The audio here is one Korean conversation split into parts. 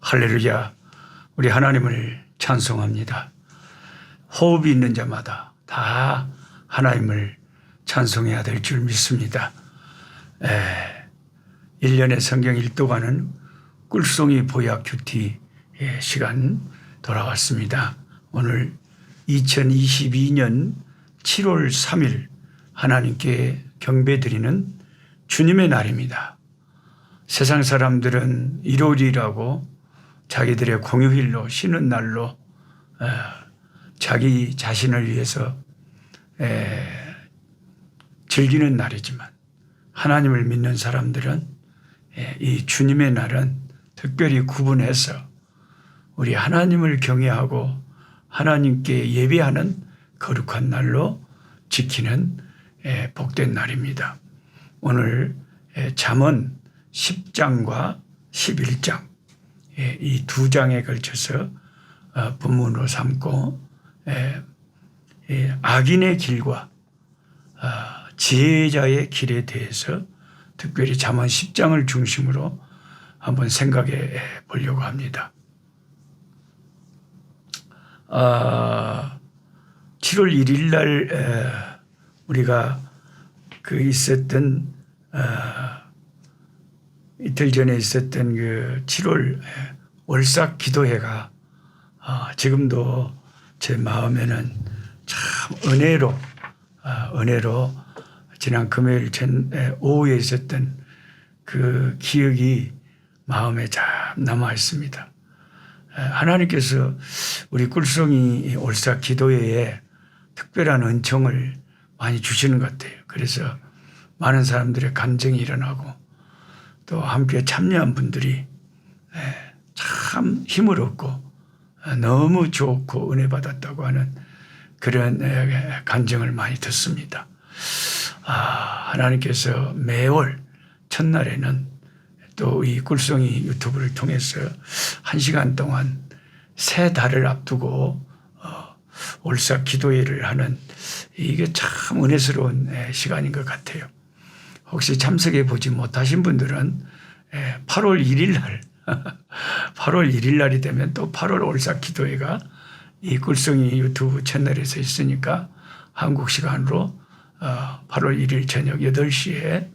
할렐루야. 우리 하나님을 찬송합니다. 호흡이 있는 자마다 다 하나님을 찬송해야 될 줄 믿습니다. 1년에 성경 읽도가는 꿀송이 보약 큐티 시간 돌아왔습니다. 오늘 2022년 7월 3일 하나님께 경배드리는 주님의 날입니다. 세상 사람들은 일요일이라고 자기들의 공휴일로 쉬는 날로 자기 자신을 위해서 즐기는 날이지만 하나님을 믿는 사람들은 이 주님의 날은 특별히 구분해서 우리 하나님을 경외하고 하나님께 예배하는 거룩한 날로 지키는 복된 날입니다. 오늘 잠언 10장과 11장 이 두 장에 걸쳐서 본문으로 삼고 악인의 길과 지혜자의 길에 대해서 특별히 잠언 10장을 중심으로 한번 생각해 보려고 합니다. 7월 1일 날 우리가 있었던 이틀 전에 있었던 7월 월삭 기도회가 지금도 제 마음에는 참 은혜로 지난 금요일 오후에 있었던 그 기억이 마음에 참 남아 있습니다. 하나님께서 우리 꿀송이 월삭 기도회에 특별한 은총을 많이 주시는 것 같아요. 그래서 많은 사람들의 간증이 일어나고 또 함께 참여한 분들이 참 힘을 얻고 너무 좋고 은혜 받았다고 하는 그런 간증을 많이 듣습니다. 하나님께서 매월 첫날에는 또 이 꿀송이 유튜브를 통해서 1시간 동안 새 달을 앞두고 월삭 기도회를 하는 이게 참 은혜스러운 시간인 것 같아요. 혹시 참석해 보지 못하신 분들은 8월 1일 날 8월 1일 날이 되면 또 8월 월삭 기도회가 이 꿀송이 유튜브 채널에서 있으니까 한국 시간으로 8월 1일 저녁 8시에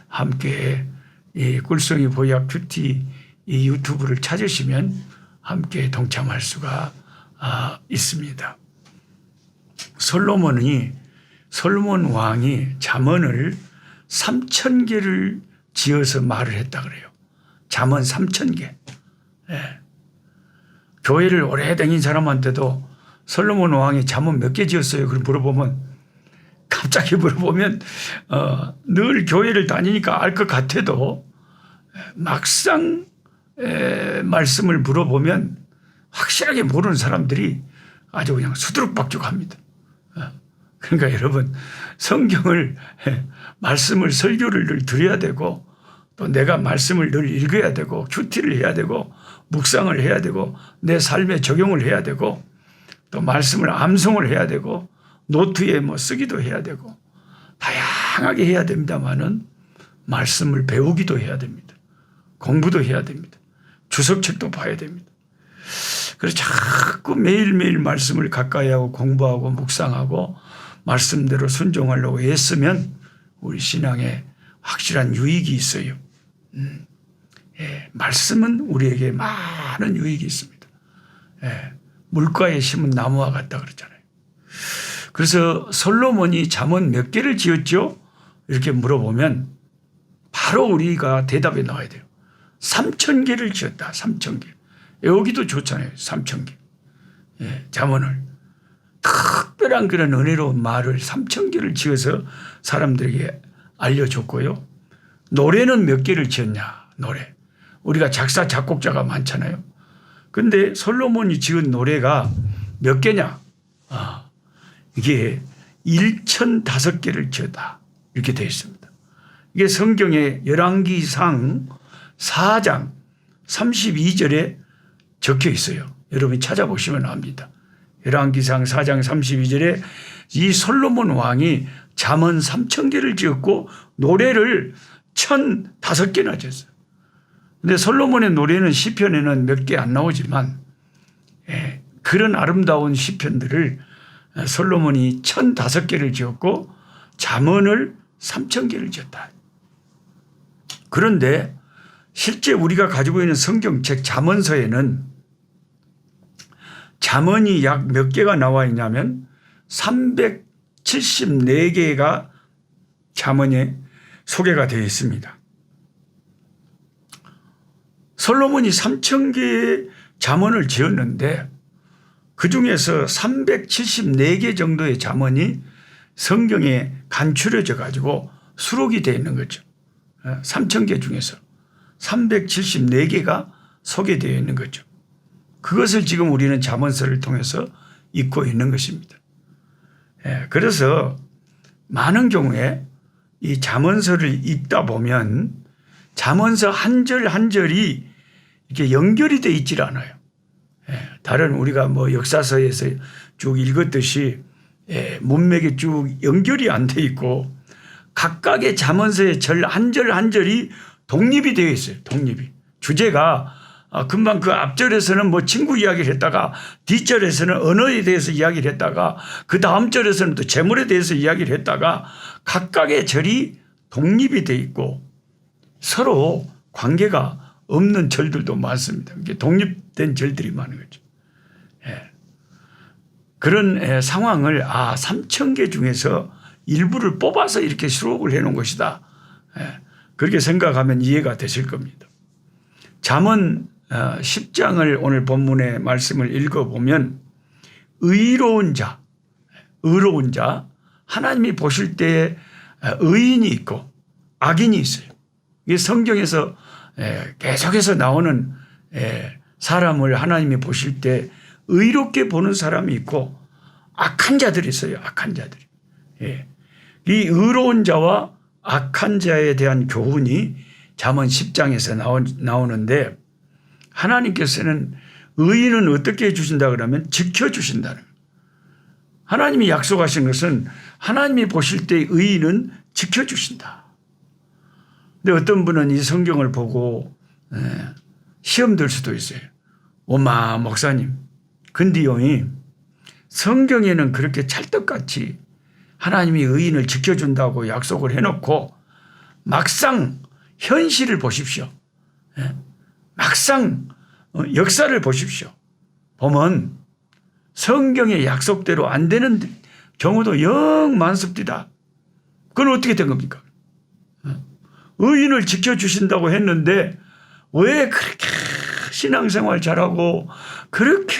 함께 이 꿀송이 보약 큐티 이 유튜브를 찾으시면 함께 동참할 수가 있습니다. 솔로몬 왕이 잠언을 3,000개를 지어서 말을 했다 그래요. 잠언 3,000개. 교회를 오래 다닌 사람한테도 솔로몬 왕이 잠언 몇 개 지었어요? 그걸 갑자기 물어보면 늘 교회를 다니니까 알 것 같아도 막상 말씀을 물어보면 확실하게 모르는 사람들이 아주 그냥 수두룩박죽합니다. 그러니까 여러분 성경을 말씀을 설교를 늘 드려야 되고 또 내가 말씀을 늘 읽어야 되고 큐티를 해야 되고 묵상을 해야 되고 내 삶에 적용을 해야 되고 또 말씀을 암송을 해야 되고 노트에 쓰기도 해야 되고 다양하게 해야 됩니다만은 말씀을 배우기도 해야 됩니다. 공부도 해야 됩니다. 주석책도 봐야 됩니다. 그래서 자꾸 매일매일 말씀을 가까이 하고 공부하고 묵상하고 말씀대로 순종하려고 애쓰면 우리 신앙에 확실한 유익이 있어요. 말씀은 우리에게 많은 유익이 있습니다. 물가에 심은 나무와 같다 그랬잖아요. 그래서 솔로몬이 잠언 몇 개를 지었죠? 이렇게 물어보면 바로 우리가 대답에 나와야 돼요. 3,000개를 지었다. 3,000개. 여기도 좋잖아요. 3,000개. 잠언을. 특별한 그런 은혜로운 말을 3,000개를 지어서 사람들에게 알려줬고요. 노래는 몇 개를 지었냐? 노래. 우리가 작사, 작곡자가 많잖아요. 근데 솔로몬이 지은 노래가 몇 개냐? 이게 1,005개를 지었다. 이렇게 되어 있습니다. 이게 성경의 열왕기상 4장 32절에 적혀 있어요. 여러분이 찾아보시면 압니다. 열왕기상 4장 32절에 이 솔로몬 왕이 잠언 3,000개를 지었고 노래를 1,005개나 지었어요. 근데 솔로몬의 노래는 시편에는 몇 개 안 나오지만 그런 아름다운 시편들을 솔로몬이 1005개를 지었고 잠언을 3000개를 지었다. 그런데 실제 우리가 가지고 있는 성경책 잠언서에는 잠언이 약 몇 개가 나와 있냐면 374개가 잠언에 소개가 되어 있습니다. 솔로몬이 3000개의 잠언을 지었는데 그중에서 374개 정도의 잠언이 성경에 간추려져 가지고 수록이 되어 있는 거죠. 3000개 중에서 374개가 소개되어 있는 거죠. 그것을 지금 우리는 잠언서를 통해서 읽고 있는 것입니다. 그래서 많은 경우에 이 잠언서를 읽다 보면 잠언서 한 절 한 절이 이렇게 연결이 되어 있질 않아요. 다른 우리가 뭐 역사서에서 쭉 읽었듯이 문맥이 쭉 연결이 안 돼 있고 각각의 잠언서의 절 한 절 한 절이 독립이 되어 있어요. 독립이. 주제가 금방 그 앞절에서는 뭐 친구 이야기를 했다가 뒷절에서는 언어에 대해서 이야기를 했다가 그 다음 절에서는 또 재물에 대해서 이야기를 했다가 각각의 절이 독립이 되어 있고 서로 관계가 없는 절들도 많습니다. 이게 독립된 절들이 많은 거죠. 그런 상황을 3000개 중에서 일부를 뽑아서 이렇게 수록을 해놓은 것이다. 그렇게 생각하면 이해가 되실 겁니다. 잠언 10장을 오늘 본문의 말씀을 읽어보면 의로운 자, 하나님이 보실 때 의인이 있고 악인이 있어요. 이게 성경에서 계속해서 나오는 사람을 하나님이 보실 때 의롭게 보는 사람이 있고 악한 자들이 있어요. 악한 자들이. 이 의로운 자와 악한 자에 대한 교훈이 잠언 10장에서 나오는데 하나님께서는 의인은 어떻게 해주신다 그러면 지켜주신다는 거예요. 하나님이 약속하신 것은 하나님이 보실 때 의인은 지켜주신다. 근데 어떤 분은 이 성경을 보고 시험 들 수도 있어요. 오마 목사님, 근데요 성경에는 그렇게 찰떡같이 하나님이 의인을 지켜준다고 약속을 해놓고 막상 현실을 보십시오. 막상 역사를 보십시오. 보면 성경의 약속대로 안 되는 경우도 영 많습니다. 그건 어떻게 된 겁니까? 의인을 지켜주신다고 했는데 왜 그렇게 신앙생활 잘하고 그렇게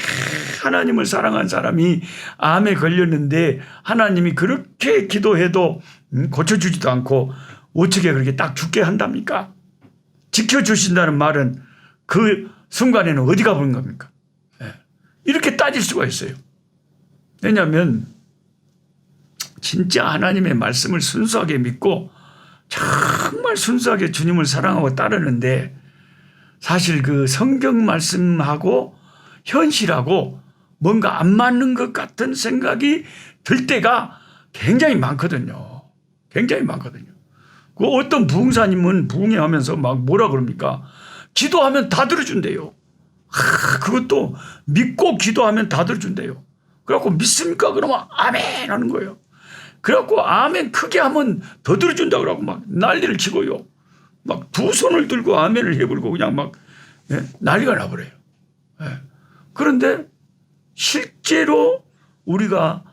하나님을 사랑한 사람이 암에 걸렸는데 하나님이 그렇게 기도해도 고쳐주지도 않고 어떻게 그렇게 딱 죽게 한답니까? 지켜주신다는 말은 그 순간에는 어디 가버린 겁니까? 이렇게 따질 수가 있어요. 왜냐하면 진짜 하나님의 말씀을 순수하게 믿고 정말 순수하게 주님을 사랑하고 따르는데 사실 그 성경 말씀하고 현실하고 뭔가 안 맞는 것 같은 생각이 들 때가 굉장히 많거든요. 굉장히 많거든요. 그 어떤 부흥사님은 부흥회하면서 막 뭐라 그럽니까? 기도하면 다 들어준대요. 그것도 믿고 기도하면 다 들어준대요. 그래갖고 믿습니까? 그러면 아멘 하는 거예요. 그래갖고 아멘 크게 하면 더 들어준다 그러고 막 난리를 치고요. 막 두 손을 들고 아멘을 해버리고 그냥 막 난리가 나버려요. 그런데 실제로 우리가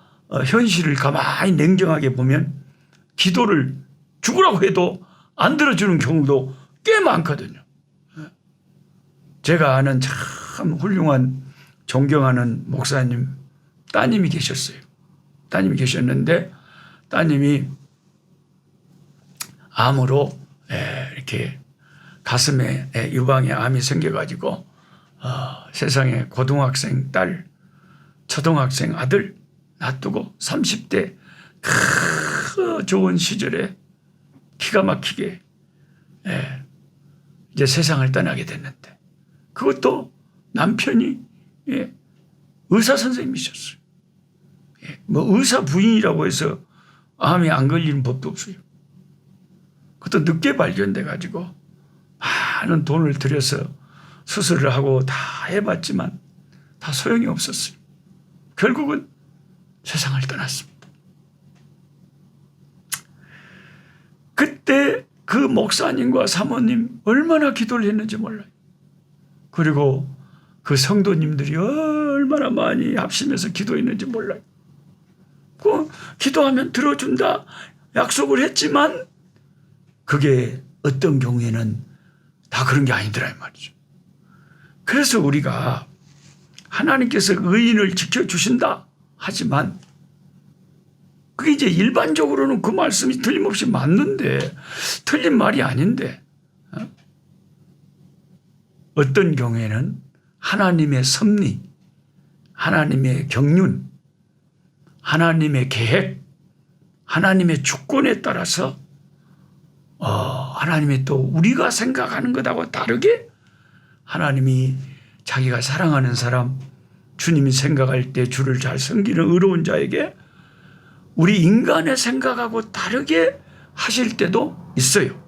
현실을 가만히 냉정하게 보면 기도를 죽으라고 해도 안 들어주는 경우도 꽤 많거든요. 제가 아는 참 훌륭한 존경하는 목사님 따님이 계셨어요. 따님이 계셨는데 따님이 암으로 이렇게 가슴에 유방에 암이 생겨가지고 세상에 고등학생 딸, 초등학생 아들 놔두고 30대 그 좋은 시절에 기가 막히게 이제 세상을 떠나게 됐는데 그것도 남편이 의사 선생님이셨어요. 뭐 의사 부인이라고 해서 암이 안 걸리는 법도 없어요. 그것도 늦게 발견돼 가지고 많은 돈을 들여서 수술을 하고 다 해봤지만 다 소용이 없었어요. 결국은 세상을 떠났습니다. 그때 그 목사님과 사모님 얼마나 기도를 했는지 몰라요. 그리고 그 성도님들이 얼마나 많이 합심해서 기도했는지 몰라요. 그 기도하면 들어준다 약속을 했지만 그게 어떤 경우에는 다 그런 게 아니더라 이 말이죠. 그래서 우리가 하나님께서 의인을 지켜주신다 하지만 그게 이제 일반적으로는 그 말씀이 틀림없이 맞는데 틀린 말이 아닌데 어떤 경우에는 하나님의 섭리, 하나님의 경륜, 하나님의 계획, 하나님의 주권에 따라서 하나님이 또 우리가 생각하는 것하고 다르게 하나님이 자기가 사랑하는 사람, 주님이 생각할 때 주를 잘 섬기는 의로운 자에게 우리 인간의 생각하고 다르게 하실 때도 있어요.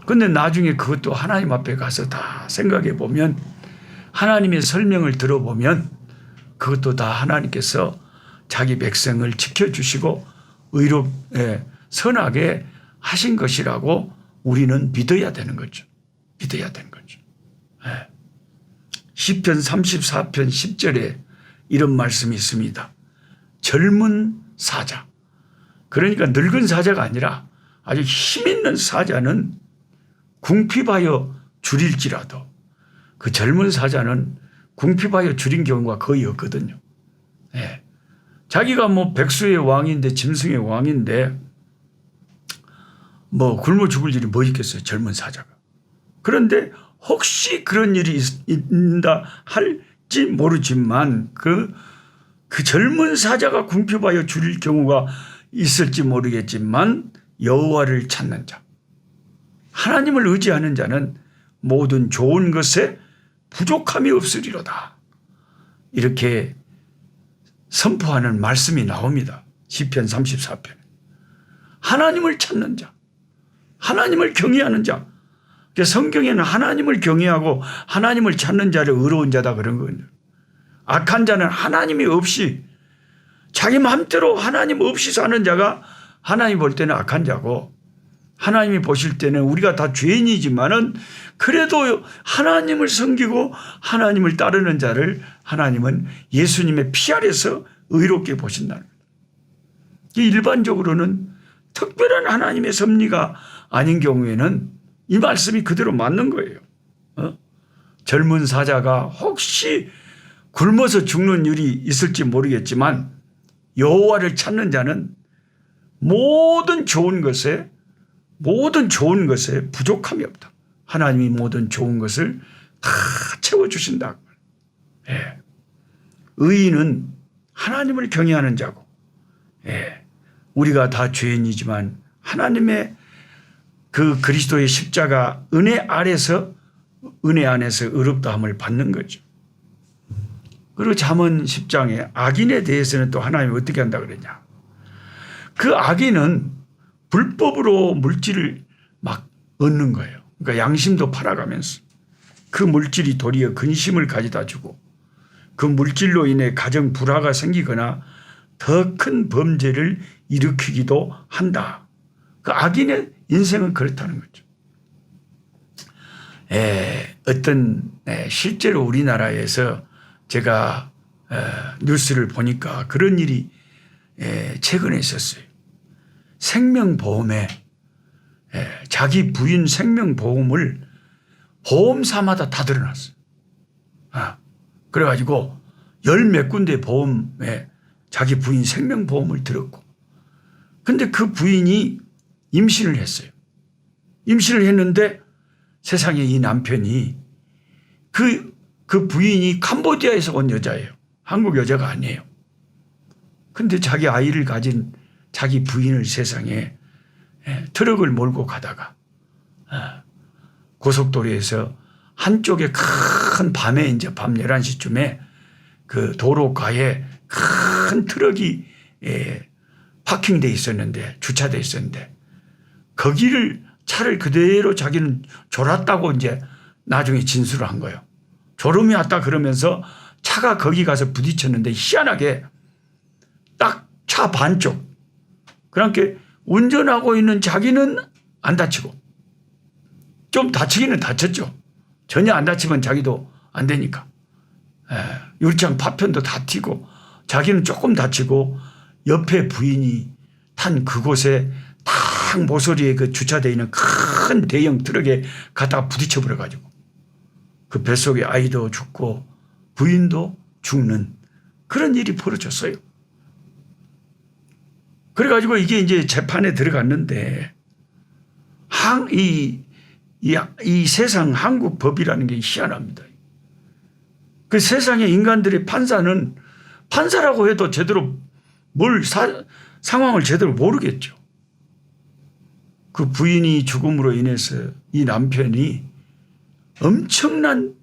그런데 나중에 그것도 하나님 앞에 가서 다 생각해 보면 하나님의 설명을 들어보면 그것도 다 하나님께서 자기 백성을 지켜주시고 선하게 하신 것이라고 우리는 믿어야 되는 거죠. 믿어야 되는 거죠. 시편 34편 10절에 이런 말씀이 있습니다. 젊은 사자. 그러니까 늙은 사자가 아니라 아주 힘 있는 사자는 궁핍하여 줄일지라도 그 젊은 사자는 궁핍하여 줄인 경우가 거의 없거든요. 자기가 뭐 백수의 왕인데 짐승의 왕인데 뭐 굶어 죽을 일이 뭐 있겠어요. 젊은 사자가. 그런데 혹시 그런 일이 있다 할지 모르지만 그 젊은 사자가 궁핍하여 줄일 경우가 있을지 모르겠지만 여호와를 찾는 자, 하나님을 의지하는 자는 모든 좋은 것에 부족함이 없으리로다. 이렇게 선포하는 말씀이 나옵니다. 시편 34편. 하나님을 찾는 자, 하나님을 경외하는 자. 성경에는 하나님을 경외하고 하나님을 찾는 자를 의로운 자다 그런 거예요. 악한 자는 하나님이 없이 자기 마음대로 하나님 없이 사는 자가 하나님 볼 때는 악한 자고 하나님이 보실 때는 우리가 다 죄인이지만은 그래도 하나님을 섬기고 하나님을 따르는 자를 하나님은 예수님의 피 아래서 의롭게 보신다는 거예요. 일반적으로는 특별한 하나님의 섭리가 아닌 경우에는 이 말씀이 그대로 맞는 거예요. 젊은 사자가 혹시 굶어서 죽는 일이 있을지 모르겠지만 여호와를 찾는 자는 모든 좋은 것에 부족함이 없다. 하나님이 모든 좋은 것을 다 채워주신다. 의인은 하나님을 경외하는 자고 우리가 다 죄인이지만 하나님의 그 그리스도의 십자가 은혜 안에서 의롭다함을 받는 거죠. 그리고 잠언 10장에 악인에 대해서는 또 하나님이 어떻게 한다 그러냐. 그 악인은 불법으로 물질을 막 얻는 거예요. 그러니까 양심도 팔아가면서 그 물질이 도리어 근심을 가져다 주고 그 물질로 인해 가정 불화가 생기거나 더 큰 범죄를 일으키기도 한다. 그 악인의 인생은 그렇다는 거죠. 실제로 우리나라에서 제가 뉴스를 보니까 그런 일이 최근에 있었어요. 생명보험에 자기 부인 생명보험을 보험사마다 다 들어놨어요. 그래가지고 열 몇 군데 보험에 자기 부인 생명보험을 들었고 근데 그 부인이 임신을 했어요. 임신을 했는데 세상에 이 남편이 그 부인이 캄보디아에서 온 여자예요. 한국 여자가 아니에요. 근데 자기 아이를 가진 자기 부인을 세상에 트럭을 몰고 가다가 고속도로에서 한쪽에 큰 밤에 이제 밤 11시쯤에 그 도로가에 큰 트럭이 파킹돼 있었는데 주차돼 있었는데 거기를 차를 그대로 자기는 졸았다고 이제 나중에 진술을 한 거예요. 졸음이 왔다 그러면서 차가 거기 가서 부딪혔는데 희한하게 딱 차 반쪽. 그러니까 운전하고 있는 자기는 안 다치고 좀 다치기는 다쳤죠. 전혀 안 다치면 자기도 안 되니까. 유리창 파편도 다 튀고 자기는 조금 다치고 옆에 부인이 탄 그곳에 딱 모서리에 그 주차되어 있는 큰 대형 트럭에 갖다가 부딪혀 버려가지고 그 뱃속에 아이도 죽고 부인도 죽는 그런 일이 벌어졌어요. 그래가지고 이게 이제 재판에 들어갔는데 이 세상 한국 법이라는 게 희한합니다. 그 세상의 인간들의 판사는 판사라고 해도 제대로 상황을 제대로 모르겠죠. 그 부인이 죽음으로 인해서 이 남편이 엄청난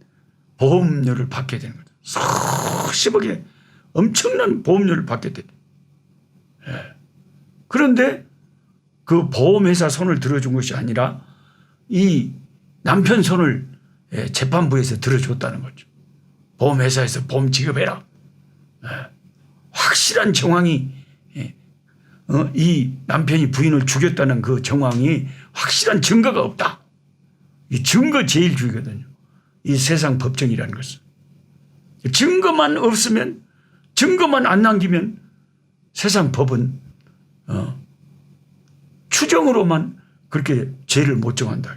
보험료를 받게 되는 거죠. 수십억의 엄청난 보험료를 받게 돼요. 그런데 그 보험회사 손을 들어준 것이 아니라 이 남편 손을 재판부에서 들어줬다는 거죠. 보험회사에서 보험 지급해라. 확실한 정황이 이 남편이 부인을 죽였다는 그 정황이 확실한 증거가 없다. 이 증거제일주의거든요. 이 세상 법정이라는 것은. 증거만 없으면 증거만 안 남기면 세상 법은 추정으로만 그렇게 죄를 못 정한다.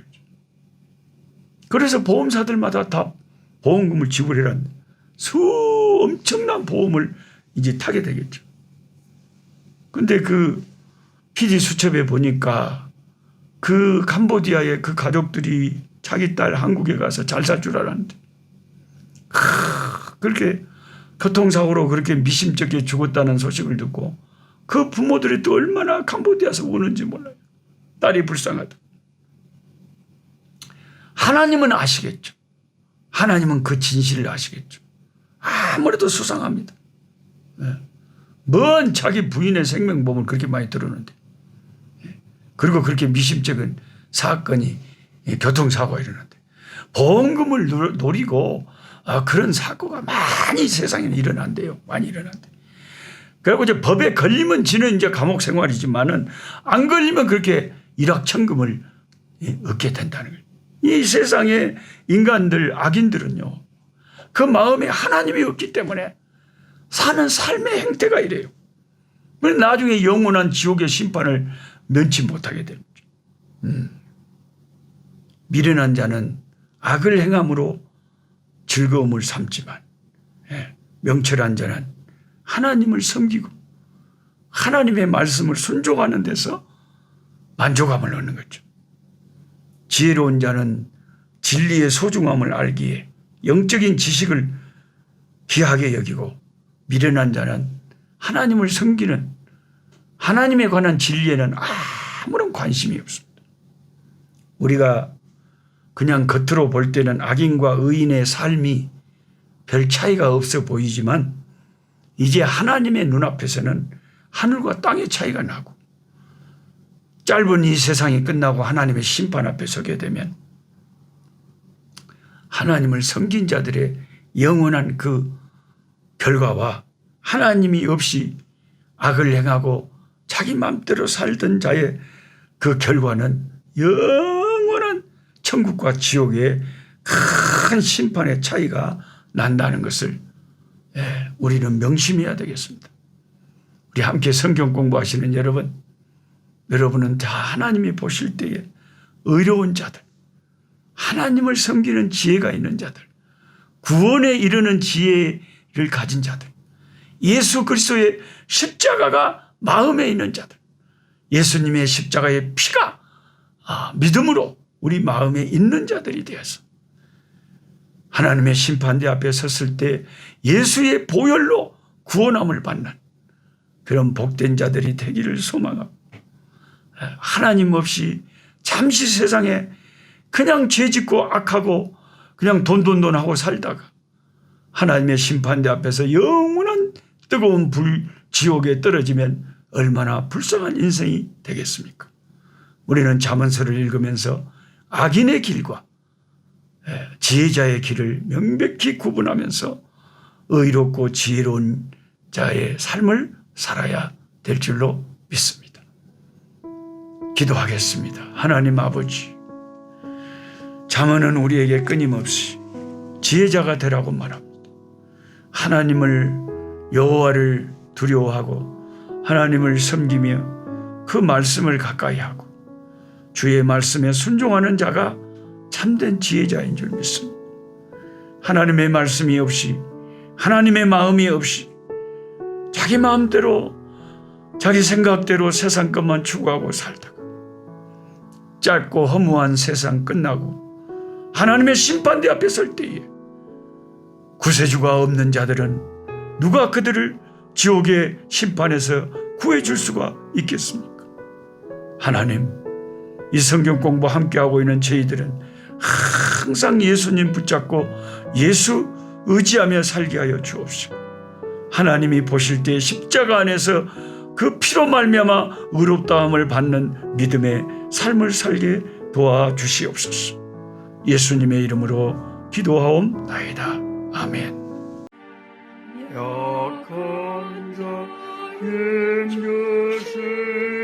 그래서 보험사들마다 다 보험금을 지불해라는데 엄청난 보험을 이제 타게 되겠죠. 근데 그 PD 수첩에 보니까 그 캄보디아의 그 가족들이 자기 딸 한국에 가서 잘 살 줄 알았는데 그렇게 교통사고로 그렇게 미심쩍게 죽었다는 소식을 듣고 그 부모들이 또 얼마나 캄보디아에서 우는지 몰라요. 딸이 불쌍하다. 하나님은 아시겠죠. 하나님은 그 진실을 아시겠죠. 아무래도 수상합니다. 뭔 자기 부인의 생명보험을 그렇게 많이 들었는데 그리고 그렇게 미심쩍은 사건이 교통사고가 일어났는데 보험금을 노리고 그런 사고가 많이 세상에 일어난대요. 많이 일어난대. 그리고 이제 법에 걸리면 지는 이제 감옥 생활이지만은 안 걸리면 그렇게 일확천금을 얻게 된다는 거예요. 이 세상의 인간들, 악인들은요, 그 마음에 하나님이 없기 때문에 사는 삶의 행태가 이래요. 그래서 나중에 영원한 지옥의 심판을 면치 못하게 됩니다. 미련한 자는 악을 행함으로 즐거움을 삼지만 명철한 자는 하나님을 섬기고 하나님의 말씀을 순종하는 데서 만족함을 얻는 거죠. 지혜로운 자는 진리의 소중함을 알기에 영적인 지식을 귀하게 여기고 미련한 자는 하나님을 섬기는 하나님에 관한 진리에는 아무런 관심이 없습니다. 우리가 그냥 겉으로 볼 때는 악인과 의인의 삶이 별 차이가 없어 보이지만 이제 하나님의 눈앞에서는 하늘과 땅의 차이가 나고 짧은 이 세상이 끝나고 하나님의 심판 앞에 서게 되면 하나님을 섬긴 자들의 영원한 그 결과와 하나님이 없이 악을 행하고 자기 마음대로 살던 자의 그 결과는 영원한 천국과 지옥의 큰 심판의 차이가 난다는 것을 우리는 명심해야 되겠습니다. 우리 함께 성경 공부하시는 여러분은 다 하나님이 보실 때에 의로운 자들, 하나님을 섬기는 지혜가 있는 자들, 구원에 이르는 지혜를 가진 자들, 예수 그리스도의 십자가가 마음에 있는 자들, 예수님의 십자가의 피가 믿음으로 우리 마음에 있는 자들이 되어서 하나님의 심판대 앞에 섰을 때 예수의 보혈로 구원함을 받는 그런 복된 자들이 되기를 소망하고 하나님 없이 잠시 세상에 그냥 죄짓고 악하고 그냥 돈하고 살다가 하나님의 심판대 앞에서 영원한 뜨거운 불 지옥에 떨어지면 얼마나 불쌍한 인생이 되겠습니까? 우리는 잠언서를 읽으면서 악인의 길과 지혜자의 길을 명백히 구분하면서 의롭고 지혜로운 자의 삶을 살아야 될 줄로 믿습니다. 기도하겠습니다. 하나님 아버지, 잠언은 우리에게 끊임없이 지혜자가 되라고 말합니다. 하나님을, 여호와를 두려워하고 하나님을 섬기며 그 말씀을 가까이 하고 주의 말씀에 순종하는 자가 참된 지혜자인 줄 믿습니다. 하나님의 말씀이 없이, 하나님의 마음이 없이 자기 마음대로, 자기 생각대로 세상 것만 추구하고 살다가 짧고 허무한 세상 끝나고 하나님의 심판대 앞에 설 때에 구세주가 없는 자들은 누가 그들을 지옥의 심판에서 구해줄 수가 있겠습니까? 하나님, 이 성경 공부 함께하고 있는 저희들은 항상 예수님 붙잡고 예수 의지하며 살게 하여 주옵시고, 하나님이 보실 때 십자가 안에서 그 피로 말미암아 의롭다함을 받는 믿음의 삶을 살게 도와주시옵소서. 예수님의 이름으로 기도하옵나이다. 아멘. 약한 자의 것을